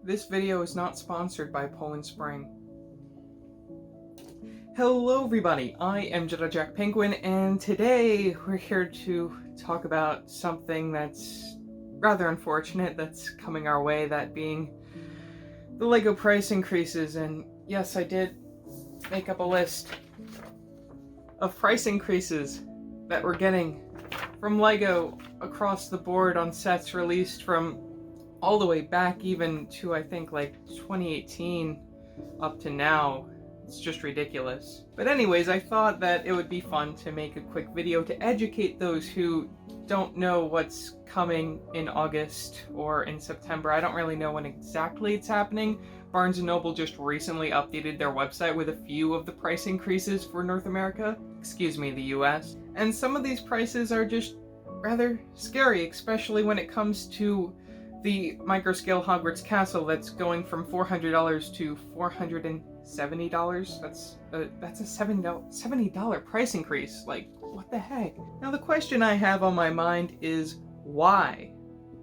This video is not sponsored by Poland Spring. Hello everybody, I am Jedi Jack Penguin, and today we're here to talk about something that's rather unfortunate that's coming our way, that being the LEGO price increases. And yes, I did make up a list of price increases that we're getting from LEGO across the board on sets released from all the way back even to I think like 2018 up to now. It's just ridiculous. But anyways, I thought that it would be fun to make a quick video to educate those who don't know what's coming in August or in September. I don't really know when exactly it's happening. Barnes & Noble just recently updated their website with a few of the price increases for North America, the US. And some of these prices are just rather scary, especially when it comes to the microscale Hogwarts Castle that's going from $400 to $470. That's a $70 price increase. Like, what the heck? Now the question I have on my mind is why?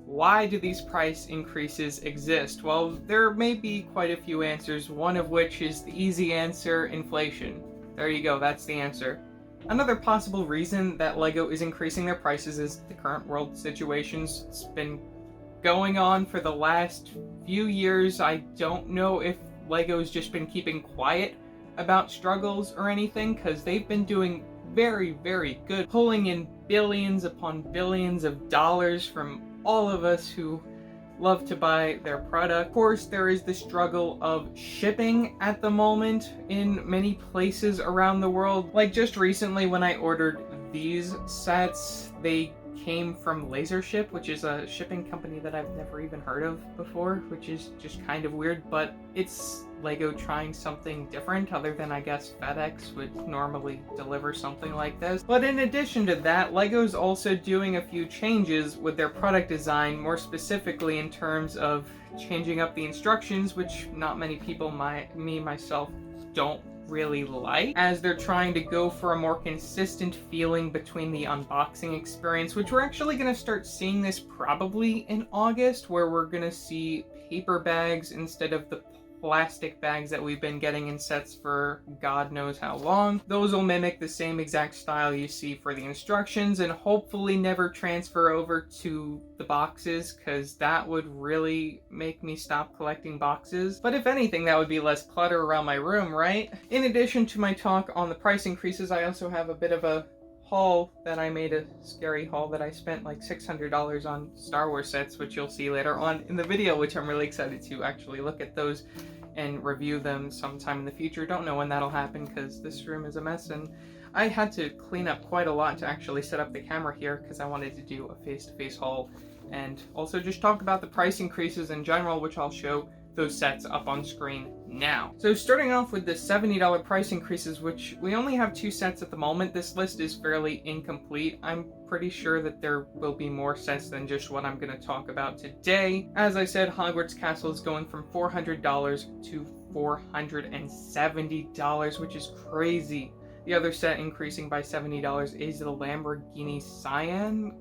Why do these price increases exist? Well, there may be quite a few answers, one of which is the easy answer: inflation. There you go, that's the answer. Another possible reason that LEGO is increasing their prices is the current world situations. It's been going on for the last few years. I don't know if LEGO's just been keeping quiet about struggles or anything, because they've been doing very, very good, pulling in billions upon billions of dollars from all of us who love to buy their product. Of course, there is the struggle of shipping at the moment in many places around the world. Like just recently when I ordered these sets, they came from LaserShip, which is a shipping company that I've never even heard of before, which is just kind of weird, but it's LEGO trying something different other than I guess FedEx would normally deliver something like this. But in addition to that, LEGO's also doing a few changes with their product design, more specifically in terms of changing up the instructions, which not many people, myself, don't really like, as they're trying to go for a more consistent feeling between the unboxing experience, which we're actually going to start seeing this probably in August, where we're going to see paper bags instead of the plastic bags that we've been getting in sets for God knows how long. Those will mimic the same exact style you see for the instructions and hopefully never transfer over to the boxes, because that would really make me stop collecting boxes. But if anything, that would be less clutter around my room, right? In addition to my talk on the price increases, I also have a bit of a haul that I made, a scary haul that I spent like $600 on Star Wars sets, which you'll see later on in the video, which I'm really excited to actually look at those and review them sometime in the future. Don't know when that'll happen because this room is a mess, and I had to clean up quite a lot to actually set up the camera here because I wanted to do a face-to-face haul and also just talk about the price increases in general, which I'll show those sets up on screen now. So starting off with the $70 price increases, which we only have 2 sets at the moment. This list is fairly incomplete. I'm pretty sure that there will be more sets than just what I'm going to talk about today. As I said, Hogwarts Castle is going from $400 to $470, which is crazy. The other set increasing by $70 is the Lamborghini Cyan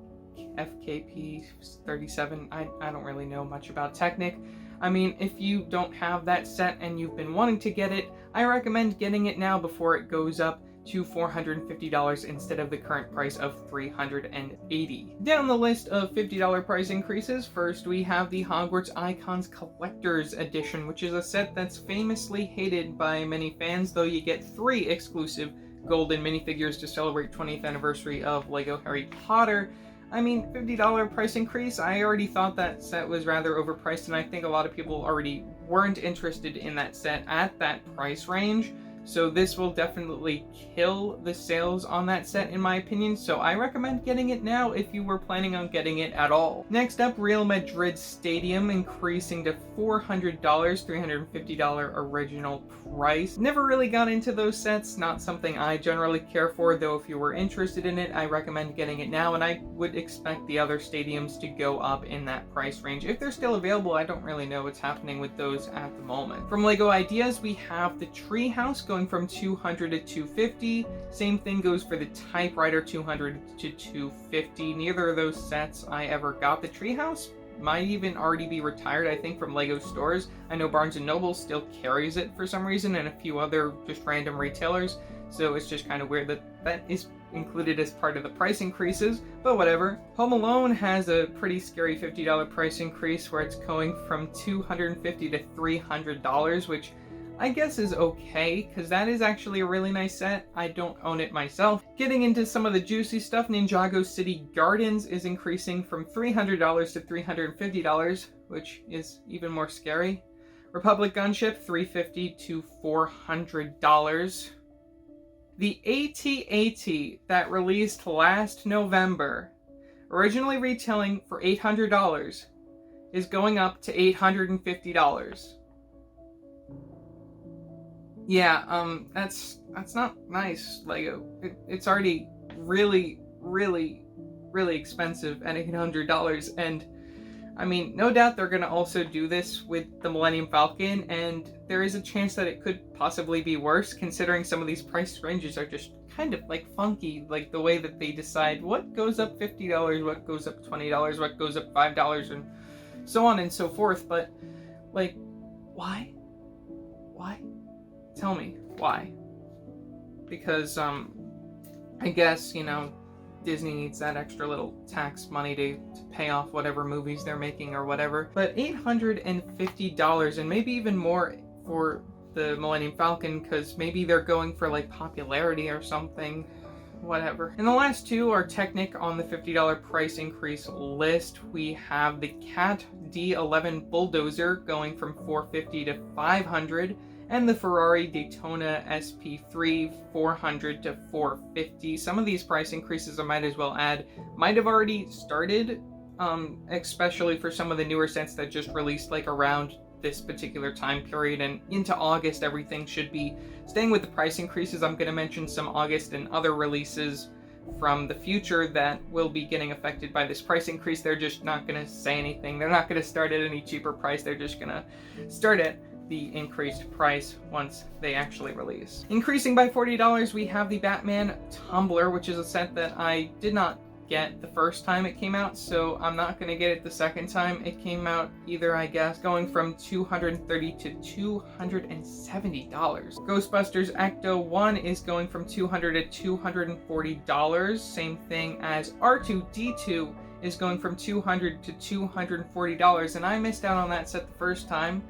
FKP 37. I don't really know much about Technic. I mean, if you don't have that set and you've been wanting to get it, I recommend getting it now before it goes up to $450 instead of the current price of $380. Down the list of $50 price increases, first we have the Hogwarts Icons Collector's Edition, which is a set that's famously hated by many fans, though you get 3 exclusive golden minifigures to celebrate 20th anniversary of LEGO Harry Potter. I mean, $50 price increase, I already thought that set was rather overpriced, and I think a lot of people already weren't interested in that set at that price range. So this will definitely kill the sales on that set in my opinion, so I recommend getting it now if you were planning on getting it at all. Next up, Real Madrid Stadium increasing to $400, $350 original price. Never really got into those sets, not something I generally care for, though if you were interested in it, I recommend getting it now, and I would expect the other stadiums to go up in that price range. If they're still available, I don't really know what's happening with those at the moment. From LEGO Ideas, we have the Treehouse going from $200 to $250. Same thing goes for the Typewriter, $200 to $250. Neither of those sets I ever got. The Treehouse might even already be retired, I think, from Lego stores. I know Barnes & Noble still carries it for some reason, and a few other just random retailers. So it's just kind of weird that that is included as part of the price increases, but whatever. Home Alone has a pretty scary $50 price increase where it's going from $250 to $300, which I guess is okay, because that is actually a really nice set. I don't own it myself. Getting into some of the juicy stuff, Ninjago City Gardens is increasing from $300 to $350, which is even more scary. Republic Gunship, $350 to $400. The AT-AT that released last November, originally retailing for $800, is going up to $850. Yeah, that's not nice, Lego. It's already really, really, really expensive at $800, and I mean, no doubt they're gonna also do this with the Millennium Falcon, and there is a chance that it could possibly be worse, considering some of these price ranges are just kind of like funky, like the way that they decide what goes up $50, what goes up $20, what goes up $5, and so on and so forth. But like, why? Tell me why? Because I guess, you know, Disney needs that extra little tax money to pay off whatever movies they're making or whatever. But $850 and maybe even more for the Millennium Falcon, because maybe they're going for like popularity or something. Whatever. And the last two are Technic on the $50 price increase list. We have the Cat D11 Bulldozer going from $450 to $500. And the Ferrari Daytona SP3 $400 to $450. Some of these price increases, I might as well add, might have already started, especially for some of the newer sets that just released like around this particular time period, and into August everything should be staying with the price increases. I'm going to mention some August and other releases from the future that will be getting affected by this price increase. They're just not going to say anything. They're not going to start at any cheaper price. They're just going to start at the increased price once they actually release. Increasing by $40, we have the Batman Tumbler, which is a set that I did not get the first time it came out, so I'm not going to get it the second time it came out either, I guess, going from $230 to $270. Ghostbusters Ecto 1 is going from $200 to $240. Same thing as R2-D2 is going from $200 to $240, and I missed out on that set the first time.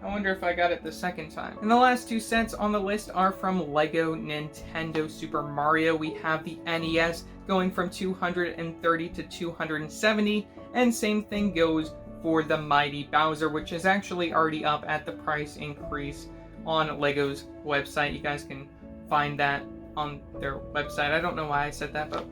I wonder if I got it the second time. And the last two sets on the list are from Lego Nintendo Super Mario. We have the NES going from $230 to $270, and same thing goes for the Mighty Bowser, which is actually already up at the price increase on Lego's website. You guys can find that on their website. I don't know why I said that, but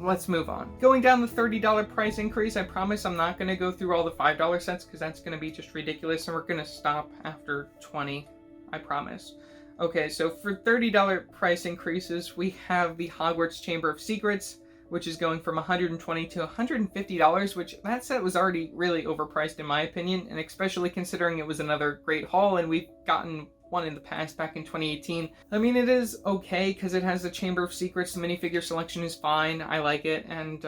let's move on. Going down the $30 price increase, I promise I'm not going to go through all the $5 sets because that's going to be just ridiculous, and we're going to stop after 20, I promise. Okay, so for $30 price increases, we have the Hogwarts Chamber of Secrets, which is going from $120 to $150, which that set was already really overpriced in my opinion, and especially considering it was another great haul, and we've gotten one in the past back in 2018. I mean, it is okay because it has the Chamber of Secrets. The minifigure selection is fine. I like it. And,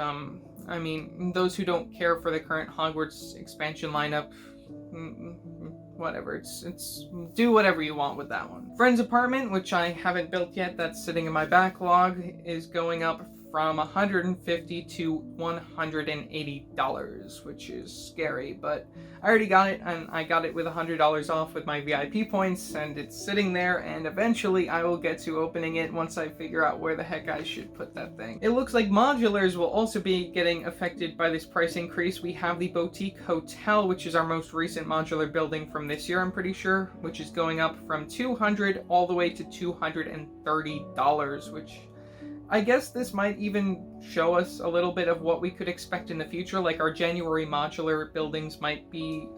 I mean, those who don't care for the current Hogwarts expansion lineup, whatever. It's do whatever you want with that one. Friend's Apartment, which I haven't built yet, that's sitting in my backlog, is going up from $150 to $180, which is scary, but I already got it, and I got it with $100 off with my VIP points, and it's sitting there, and eventually I will get to opening it once I figure out where the heck I should put that thing. It looks like modulars will also be getting affected by this price increase. We have the Boutique Hotel, which is our most recent modular building from this year, I'm pretty sure, which is going up from $200 all the way to $230, which I guess this might even show us a little bit of what we could expect in the future, like our January modular buildings might be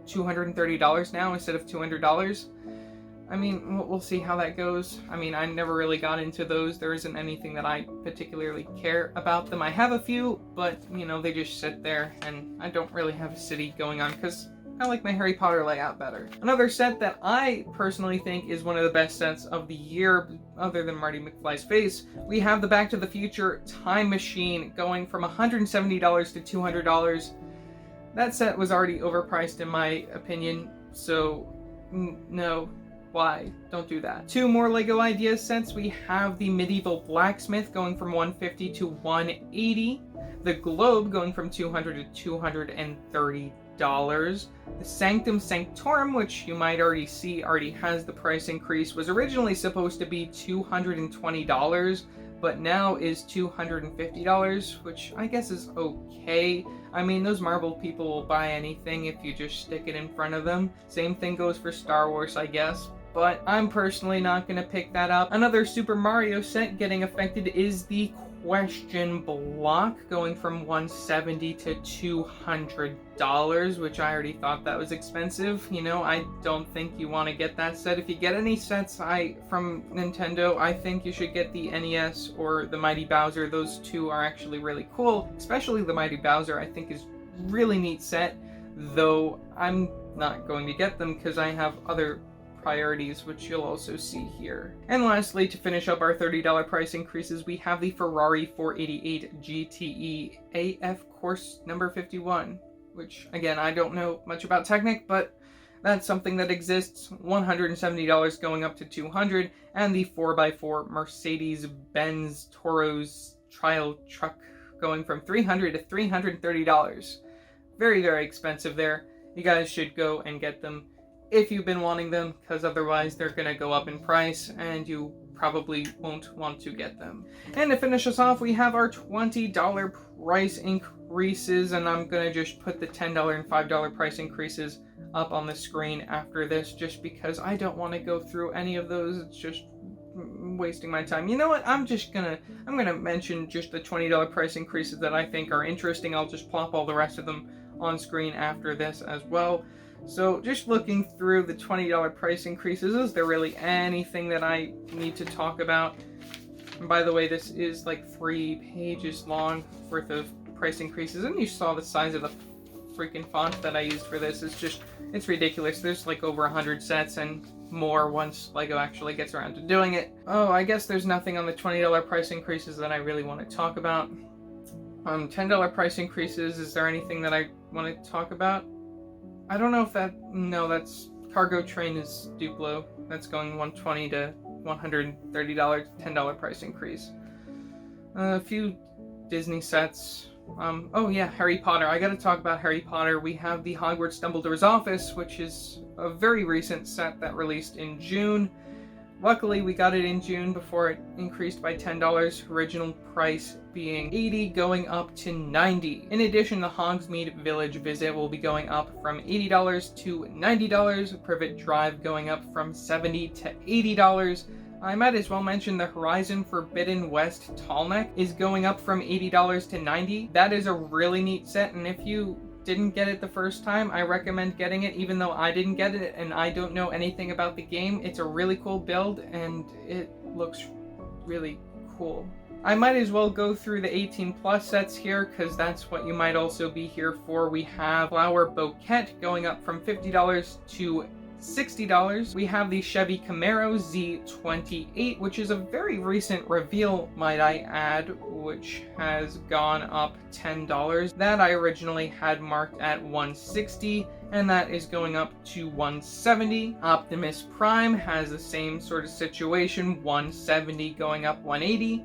$230 now instead of $200. I mean, we'll see how that goes. I mean, I never really got into those. There isn't anything that I particularly care about them. I have a few, but, you know, they just sit there, and I don't really have a city going on because I like my Harry Potter layout better. Another set that I personally think is one of the best sets of the year, other than Marty McFly's face, we have the Back to the Future Time Machine going from $170 to $200. That set was already overpriced in my opinion, so no. Why? Don't do that. Two more LEGO Ideas sets. We have the Medieval Blacksmith going from $150 to $180. The Globe going from $200 to $230. The Sanctum Sanctorum, which you might already see already has the price increase, was originally supposed to be $220, but now is $250, which I guess is okay. I mean, those Marvel people will buy anything if you just stick it in front of them. Same thing goes for Star Wars, I guess. But I'm personally not going to pick that up. Another Super Mario set getting affected is the Question Block, going from $170 to $200, which I already thought that was expensive. You know, I don't think you want to get that set. If you get any sets from Nintendo, I think you should get the NES or the Mighty Bowser. Those two are actually really cool, especially the Mighty Bowser. I think is really neat set, though I'm not going to get them because I have other priorities, which you'll also see here. And lastly, to finish up our $30 price increases, we have the Ferrari 488 GTE AF Course number 51, which again, I don't know much about Technic, but that's something that exists. $170 going up to $200, and the 4x4 Mercedes-Benz Toros trial truck going from $300 to $330. Very, very expensive there. You guys should go and get them if you've been wanting them, because otherwise they're going to go up in price and you probably won't want to get them. And to finish us off, we have our $20 price increases, and I'm going to just put the $10 and $5 price increases up on the screen after this, just because I don't want to go through any of those. It's just wasting my time. You know what? I'm gonna mention just the $20 price increases that I think are interesting. I'll just plop all the rest of them on screen after this as well. So just looking through the $20 price increases, is there really anything that I need to talk about? And by the way, this is like 3 pages long worth of price increases, and you saw the size of the freaking font that I used for this. It's ridiculous. There's like over 100 sets and more once LEGO actually gets around to doing it. Oh, I guess there's nothing on the $20 price increases that I really want to talk about. $10 price increases, is there anything that I want to talk about? I don't know if that's Cargo Train is Duplo. That's going $120 to $130, $10 price increase. A few Disney sets. Oh yeah, Harry Potter. I gotta talk about Harry Potter. We have the Hogwarts Dumbledore's Office, which is a very recent set that released in June. Luckily, we got it in June before it increased by $10, original price being $80 going up to $90. In addition, the Hogsmeade Village visit will be going up from $80 to $90, Privet Drive going up from $70 to $80. I might as well mention the Horizon Forbidden West Tallneck is going up from $80 to $90. That is a really neat set, and if you didn't get it the first time, I recommend getting it, even though I didn't get it and I don't know anything about the game. It's a really cool build and it looks really cool. I might as well go through the 18 plus sets here, because that's what you might also be here for. We have Flower Bouquet going up from $50 to $60. We have the Chevy Camaro Z28, which is a very recent reveal, might I add, which has gone up $10. That I originally had marked at $160, and that is going up to $170. Optimus Prime has the same sort of situation, $170 going up $180.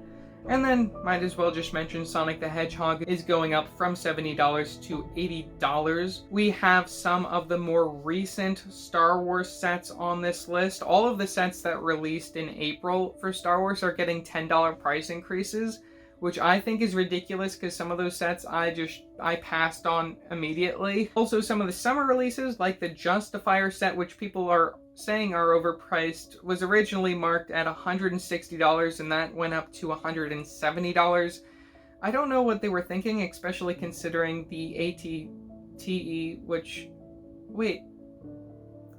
And then, might as well just mention Sonic the Hedgehog is going up from $70 to $80. We have some of the more recent Star Wars sets on this list. All of the sets that released in April for Star Wars are getting $10 price increases, which I think is ridiculous because some of those sets I passed on immediately. Also, some of the summer releases, like the Justifier set, which people are saying are overpriced, was originally marked at $160 and that went up to $170. I don't know what they were thinking, especially considering the ATTE, which, wait,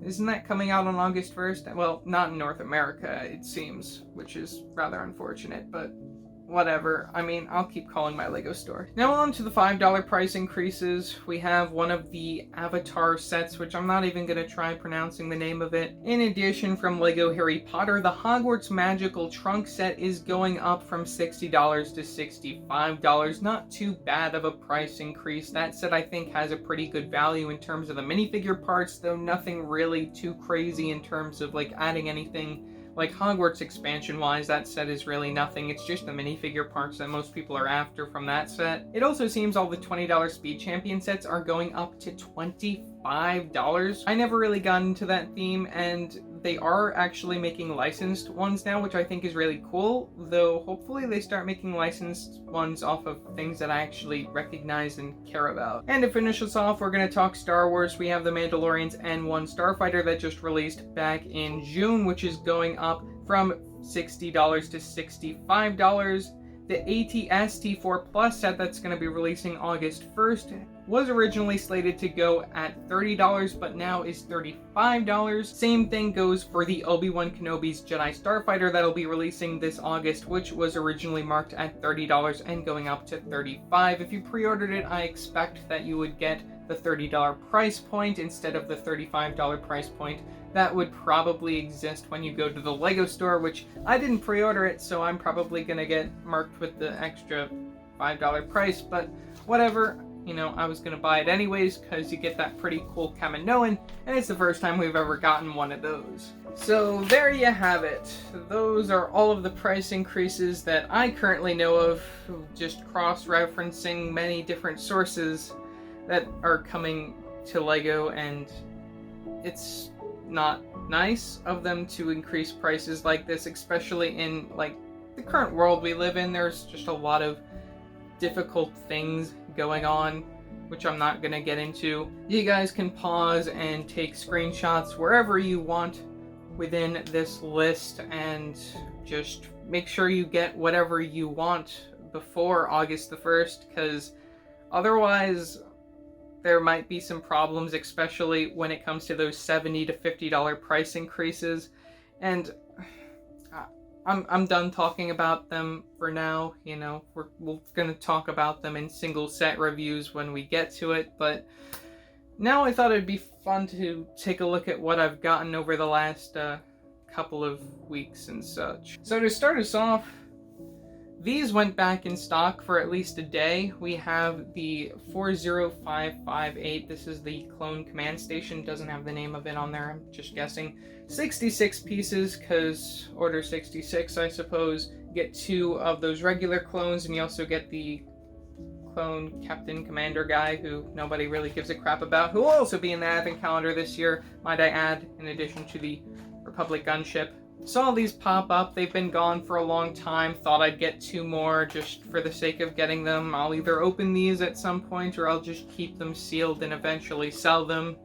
isn't that coming out on August 1st? Well, not in North America, it seems, which is rather unfortunate, but whatever. I mean, I'll keep calling my Lego store. Now on to the $5 price increases. We have one of the Avatar sets, which I'm not even going to try pronouncing the name of it. In addition, from Lego Harry Potter, the Hogwarts Magical Trunk set is going up from $60 to $65. Not too bad of a price increase. That set I think has a pretty good value in terms of the minifigure parts, though nothing really too crazy in terms of like adding anything. Like Hogwarts expansion-wise, that set is really nothing. It's just the minifigure parts that most people are after from that set. It also seems all the $20 Speed Champion sets are going up to $25. I never really got into that theme, and they are actually making licensed ones now, which I think is really cool, though hopefully they start making licensed ones off of things that I actually recognize and care about. And to finish us off, we're going to talk Star Wars. We have the Mandalorian's N1 Starfighter that just released back in June, which is going up from $60 to $65. The ATS T4 Plus set that's going to be releasing August 1st was originally slated to go at $30, but now is $35. Same thing goes for the Obi-Wan Kenobi's Jedi Starfighter that'll be releasing this August, which was originally marked at $30 and going up to $35. If you pre-ordered it, I expect that you would get the $30 price point instead of the $35 price point that would probably exist when you go to the Lego store, which I didn't pre-order it, so I'm probably gonna get marked with the extra $5 price, but whatever. You know, I was gonna buy it anyways because you get that pretty cool Kaminoan, and it's the first time we've ever gotten one of those. So there you have it. Those are all of the price increases that I currently know of, just cross-referencing many different sources that are coming to Lego, and it's not nice of them to increase prices like this, especially in like the current world we live in. There's just a lot of difficult things going on, which I'm not gonna get into. You guys can pause and take screenshots wherever you want within this list, and just make sure you get whatever you want before August the 1st, because otherwise there might be some problems, especially when it comes to those $70 to $50 price increases. And I'm done talking about them for now. You know, we're gonna talk about them in single set reviews when we get to it, but now I thought it'd be fun to take a look at what I've gotten over the last couple of weeks and such. So to start us off, these went back in stock for at least a day. We have the 40558. This is the clone command station. Doesn't have the name of it on there, I'm just guessing. 66 pieces, because order 66, I suppose. Get 2 of those regular clones, and you also get the clone Captain Commander guy, who nobody really gives a crap about, who will also be in the Advent calendar this year, might I add, in addition to the Republic gunship. Saw these pop up. They've been gone for a long time. Thought I'd get 2 more just for the sake of getting them. I'll either open these at some point, or I'll just keep them sealed and eventually sell them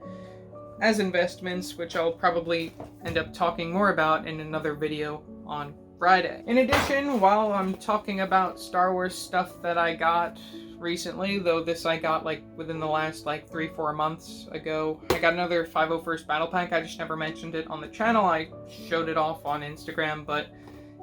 as investments, which I'll probably end up talking more about in another video on Friday. In addition, while I'm talking about Star Wars stuff that I got recently, though this I got like within the last like 3-4 months ago, I got another 501st Battle Pack. I just never mentioned it on the channel. I showed it off on Instagram, but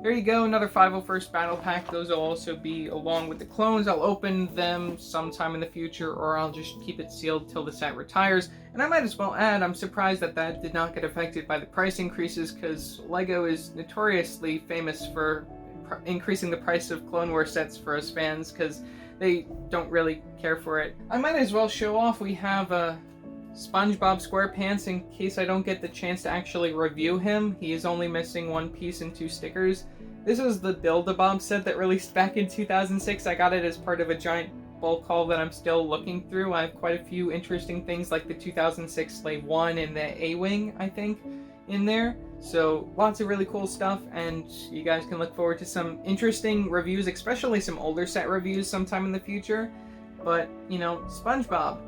there you go, another 501st Battle Pack. Those will also be along with the clones. I'll open them sometime in the future, or I'll just keep it sealed till the set retires. And I might as well add, I'm surprised that that did not get affected by the price increases, because Lego is notoriously famous for increasing the price of Clone Wars sets for us fans, because they don't really care for it. I might as well show off, we have SpongeBob SquarePants in case I don't get the chance to actually review him. He is only missing 1 piece and 2 stickers. This is the Build-A-Bob set that released back in 2006. I got it as part of a giant bulk haul that I'm still looking through. I have quite a few interesting things like the 2006 Slave 1 and the A-Wing, I think, in there. So lots of really cool stuff, and you guys can look forward to some interesting reviews, especially some older set reviews sometime in the future. But, you know, SpongeBob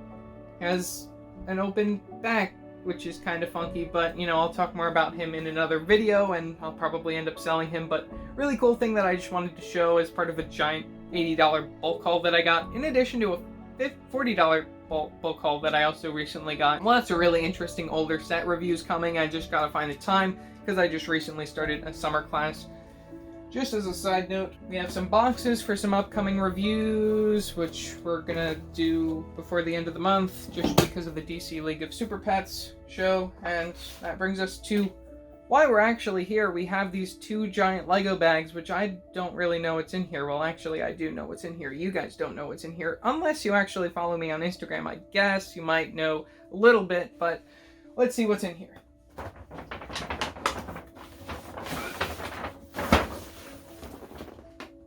has an open back, which is kind of funky, but, you know, I'll talk more about him in another video, and I'll probably end up selling him. But really cool thing that I just wanted to show as part of a giant $80 bulk haul that I got, in addition to a $40 bulk haul that I also recently got. Lots of really interesting older set reviews coming. I just gotta find the time, because I just recently started a summer class Just as a side note, we have some boxes for some upcoming reviews, which we're gonna do before the end of the month, just because of the DC League of Super Pets show. And that brings us to why we're actually here. We have these 2 giant Lego bags, which I don't really know what's in here. Well, actually, I do know what's in here. You guys don't know what's in here, unless you actually follow me on Instagram. I guess you might know a little bit, but let's see what's in here.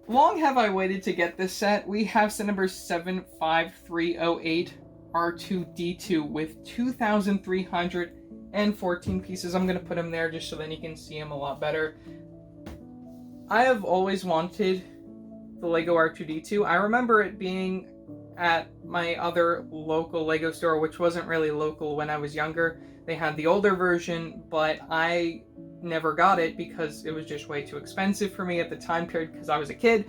Long have I waited to get this set. We have set number 75308 R2D2 with 2,314 pieces. I'm going to put them there just so then you can see them a lot better. I have always wanted the Lego R2D2. I remember it being at my other local Lego store, which wasn't really local when I was younger. They had the older version, but I never got it because it was just way too expensive for me at the time period because I was a kid.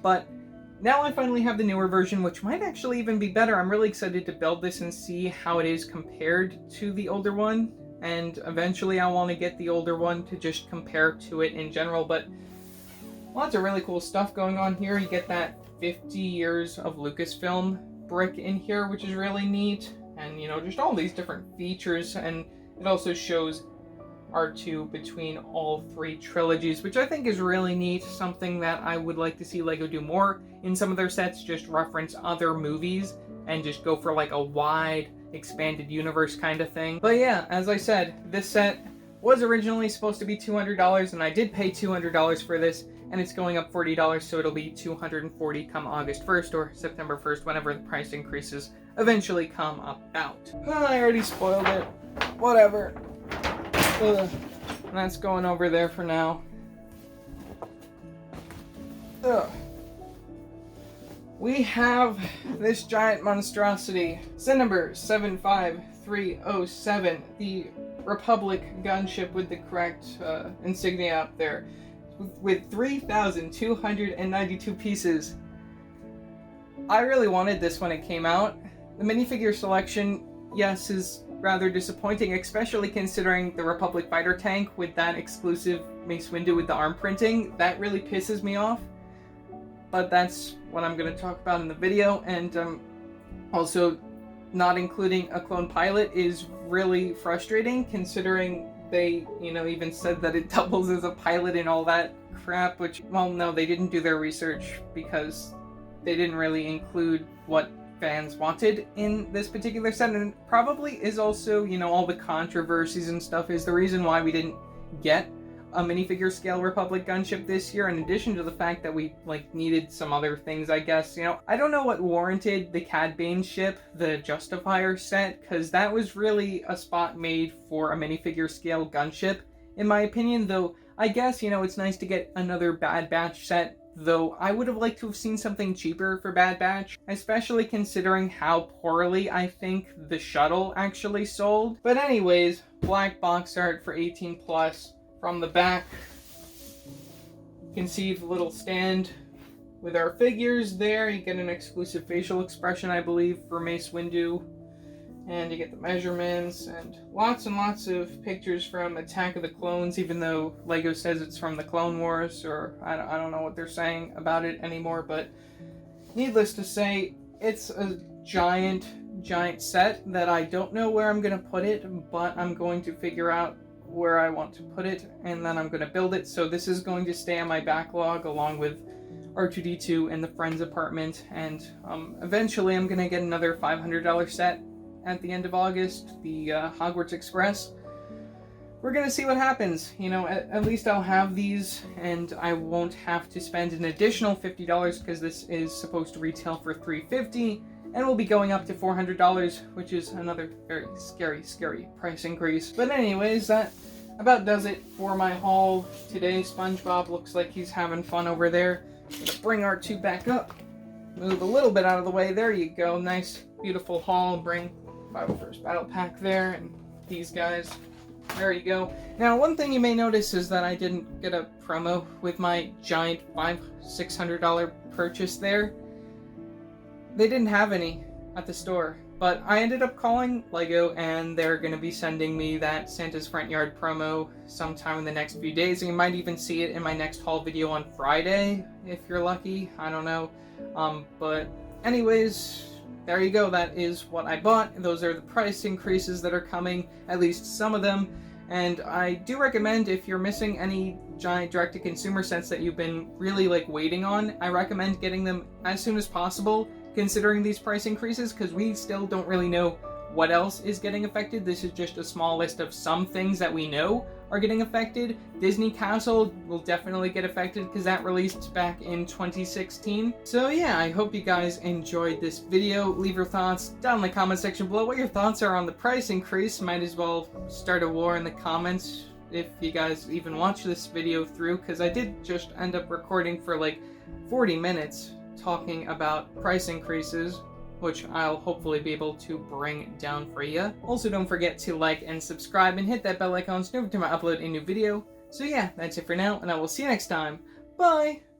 But now I finally have the newer version, which might actually even be better. I'm really excited to build this and see how it is compared to the older one, and eventually I want to get the older one to just compare to it in general. But lots of really cool stuff going on here. You get that 50 years of Lucasfilm brick in here, which is really neat, and just all these different features. And it also shows R2 between all 3 trilogies, which I think is really neat. Something that I would like to see Lego do more in some of their sets, just reference other movies and just go for like a wide expanded universe kind of thing. But yeah, as I said, this set was originally supposed to be $200, and I did pay $200 for this, and it's going up $40, so it'll be $240 come August 1st or September 1st, whenever the price increases eventually come about. I already spoiled it. Whatever. Ugh. And that's going over there for now. Ugh. We have this giant monstrosity, set number 75307, the Republic gunship with the correct insignia up there, with 3,292 pieces. I really wanted this when it came out. The minifigure selection, yes, is rather disappointing, especially considering the Republic fighter tank with that exclusive Mace Windu with the arm printing. That really pisses me off. But that's what I'm going to talk about in the video. And also, not including a clone pilot is really frustrating, considering they, even said that it doubles as a pilot and all that crap, which, well, no, they didn't do their research because they didn't really include what fans wanted in this particular set, and probably is also, all the controversies and stuff is the reason why we didn't get a minifigure scale Republic gunship this year, in addition to the fact that we needed some other things, I guess. I don't know what warranted the Cad Bane ship, the Justifier set, because that was really a spot made for a minifigure scale gunship, in my opinion, though I guess, it's nice to get another Bad Batch set, though I would have liked to have seen something cheaper for Bad Batch, especially considering how poorly I think the shuttle actually sold. But anyways, black box art for 18 plus. From the back, you can see the little stand with our figures there. You get an exclusive facial expression, I believe, for Mace Windu. And you get the measurements and lots of pictures from Attack of the Clones, even though Lego says it's from the Clone Wars, or I don't know what they're saying about it anymore. But needless to say, it's a giant set that I don't know where I'm going to put it, but I'm going to figure out where I want to put it, and then I'm going to build it. So this is going to stay on my backlog along with R2D2 and the Friends apartment, and eventually I'm going to get another $500 set at the end of August, the Hogwarts Express. We're going to see what happens. At least I'll have these, and I won't have to spend an additional $50 because this is supposed to retail for $350, and will be going up to $400, which is another very scary price increase. But anyways, that about does it for my haul today. SpongeBob looks like he's having fun over there. I'm gonna bring R2 back up, move a little bit out of the way. There you go. Nice, beautiful haul. Bring 501st Battle Pack there, and these guys. There you go. Now, one thing you may notice is that I didn't get a promo with my giant $600 purchase there. They didn't have any at the store. But I ended up calling Lego, and they're going to be sending me that Santa's Front Yard promo sometime in the next few days. And you might even see it in my next haul video on Friday, if you're lucky. I don't know. But anyways, there you go. That is what I bought. Those are the price increases that are coming, at least some of them. And I do recommend, if you're missing any giant direct-to-consumer sets that you've been really waiting on, I recommend getting them as soon as possible, considering these price increases, because we still don't really know what else is getting affected. This is just a small list of some things that we know are getting affected. Disney Castle will definitely get affected because that released back in 2016. So yeah, I hope you guys enjoyed this video. Leave your thoughts down in the comment section below. What your thoughts are on the price increase. Might as well start a war in the comments if you guys even watch this video through, because I did just end up recording for 40 minutes talking about price increases, which I'll hopefully be able to bring down for you. Also, don't forget to like and subscribe and hit that bell icon so you know every time I upload a new video. So yeah, that's it for now, and I will see you next time. Bye!